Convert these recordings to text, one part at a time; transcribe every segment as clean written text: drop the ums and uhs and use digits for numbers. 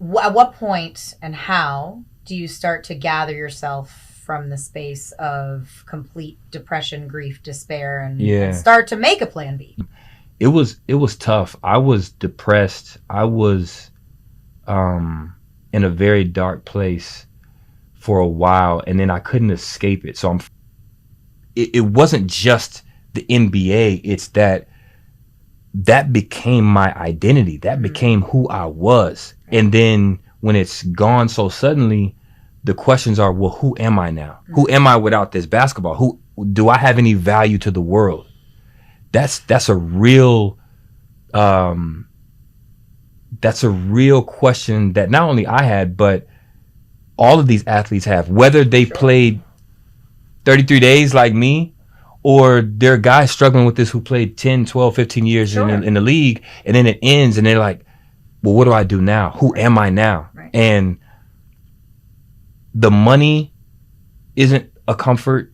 at what point and how do you start to gather yourself from the space of complete depression, grief, despair, and start to make a plan B? It was tough. I was depressed. I was in a very dark place for a while, and then I couldn't escape it. So it wasn't just the NBA. It's that became my identity. That became who I was. And then when it's gone so suddenly, the questions are, well, who am I now? Who am I without this basketball? Who do I have any value to the world? That's a real question that not only I had, but all of these athletes have, whether they played 33 days like me, or there are guys struggling with this who played 10, 12, 15 years in the league, and then it ends and they're like, well, what do I do now? Who am I now? Right. And the money isn't a comfort.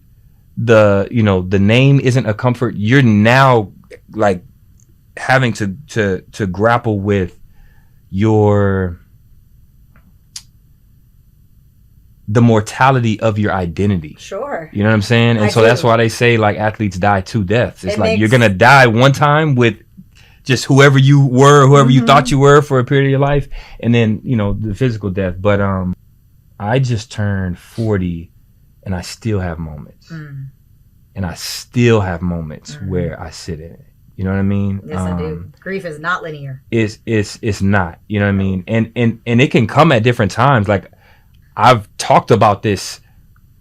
The name isn't a comfort. You're now like having to grapple with the mortality of your identity. Sure. You know what I'm saying? And so that's why they say like athletes die two deaths. It's like you're going to die one time with just whoever you were, whoever you thought you were for a period of your life. And then, the physical death. But I just turned 40 and I still have moments. And I still have moments where I sit in it. You know what I mean? Yes, I do. Grief is not linear. It's not. You know what I mean? And it can come at different times. Like, I've talked about this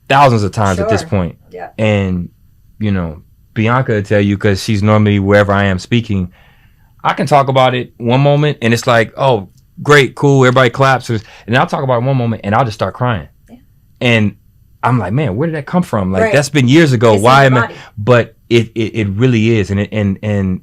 thousands of times at this point. Yeah. And, Bianca will tell you, because she's normally wherever I am speaking, I can talk about it one moment and it's like, oh, great, cool, everybody claps. And I'll talk about it one moment and I'll just start crying. Yeah. And I'm like, man, where did that come from? Like, that's been years ago. Why am I? But it really is. And